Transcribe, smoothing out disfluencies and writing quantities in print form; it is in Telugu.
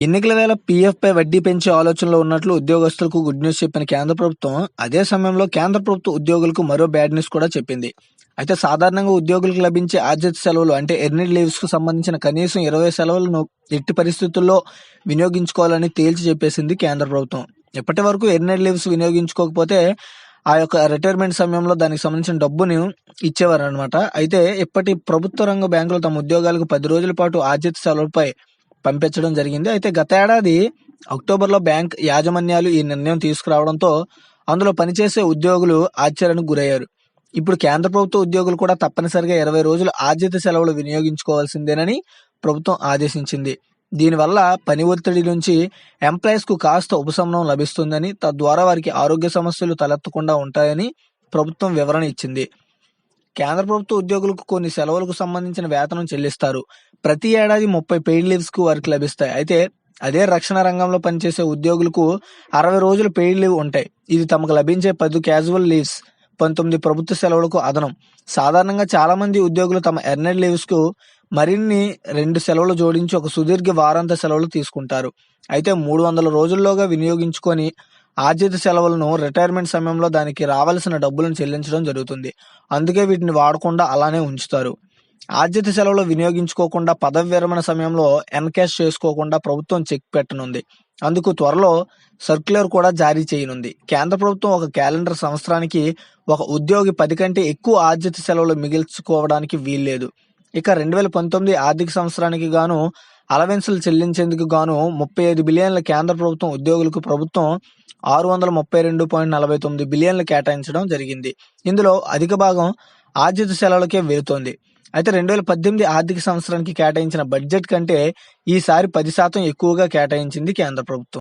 ఎన్నికల వేళ పీఎఫ్‌పై వడ్డీ పెంచే ఆలోచనలో ఉన్నట్లు ఉద్యోగస్తులకు గుడ్ న్యూస్ చెప్పిన కేంద్ర ప్రభుత్వం, అదే సమయంలో కేంద్ర ప్రభుత్వ ఉద్యోగులకు మరో బ్యాడ్ న్యూస్ కూడా చెప్పింది. అయితే సాధారణంగా ఉద్యోగులకు లభించే ఆర్జిత సెలవులు అంటే ఎర్నిడ్ లీవ్స్‌కు సంబంధించిన కనీసం 20 సెలవులను ఎట్టి పరిస్థితుల్లో వినియోగించుకోవాలని తేల్చి చెప్పేసింది కేంద్ర ప్రభుత్వం. ఇప్పటి వరకు ఎర్నిడ్ లీవ్స్ వినియోగించుకోకపోతే ఆ యొక్క రిటైర్మెంట్ సమయంలో దానికి సంబంధించిన డబ్బుని ఇచ్చేవారనమాట. అయితే ఇప్పటి ప్రభుత్వ రంగ బ్యాంకులు తమ ఉద్యోగాలకు 10 రోజుల పాటు ఆర్జిత సెలవులపై పంపించడం జరిగింది. అయితే గత ఏడాది అక్టోబర్‌లో బ్యాంక్ యాజమాన్యాలు ఈ నిర్ణయం తీసుకురావడంతో అందులో పనిచేసే ఉద్యోగులు ఆశ్చర్యానికి గురయ్యారు. ఇప్పుడు కేంద్ర ప్రభుత్వ ఉద్యోగులు కూడా తప్పనిసరిగా 20 రోజులు ఆర్జిత సెలవులు వినియోగించుకోవాల్సిందేనని ప్రభుత్వం ఆదేశించింది. దీనివల్ల పని ఒత్తిడి నుంచి ఎంప్లాయీస్‌కు కాస్త ఉపశమనం లభిస్తుందని, తద్వారా వారికి ఆరోగ్య సమస్యలు తలెత్తకుండా ఉంటాయని ప్రభుత్వం వివరణ ఇచ్చింది. కేంద్ర ప్రభుత్వ ఉద్యోగులకు కొన్ని సెలవులకు సంబంధించిన వేతనం చెల్లిస్తారు. ప్రతి ఏడాది 30 పెయిడ్ లీవ్స్‌కు వారికి లభిస్తాయి. అయితే అదే రక్షణ రంగంలో పనిచేసే ఉద్యోగులకు 60 రోజులు పెయిడ్ లీవ్ ఉంటాయి. ఇది తమకు లభించే 10 క్యాజువల్ లీవ్స్, 19 ప్రభుత్వ సెలవులకు అదనం. సాధారణంగా చాలా మంది ఉద్యోగులు తమ ఎర్నెడ్ లీవ్స్‌కు మరిన్ని 2 సెలవులు జోడించి ఒక సుదీర్ఘ వారాంత సెలవులు తీసుకుంటారు. అయితే 300 రోజుల్లోగా వినియోగించుకొని ఆర్జిత సెలవులను రిటైర్మెంట్ సమయంలో దానికి రావాల్సిన డబ్బులను చెల్లించడం జరుగుతుంది. అందుకే వీటిని వాడకుండా అలానే ఉంచుతారు. ఆర్జిత సెలవులు వినియోగించుకోకుండా పదవి విరమణ సమయంలో ఎన్‌క్యాష్ చేసుకోకుండా ప్రభుత్వం చెక్ పెట్టనుంది. అందుకు త్వరలో సర్క్యులర్ కూడా జారీ చేయనుంది. కేంద్ర ప్రభుత్వం ఒక క్యాలెండర్ సంవత్సరానికి ఒక ఉద్యోగి 10 కంటే ఎక్కువ ఆర్జిత సెలవులు మిగిల్చుకోవడానికి వీల్లేదు. ఇక 2019 ఆర్థిక సంవత్సరానికి గాను అలవెన్సులు చెల్లించేందుకు గాను 35 బిలియన్ల కేంద్ర ప్రభుత్వం ఉద్యోగులకు ప్రభుత్వం 632.49 బిలియన్లు కేటాయించడం జరిగింది. ఇందులో అధిక భాగం ఆర్జిత సెలవులకే వెళుతోంది. అయితే 2018 ఆర్థిక సంవత్సరానికి కేటాయించిన బడ్జెట్ కంటే ఈసారి 10% ఎక్కువగా కేటాయించింది కేంద్ర ప్రభుత్వం.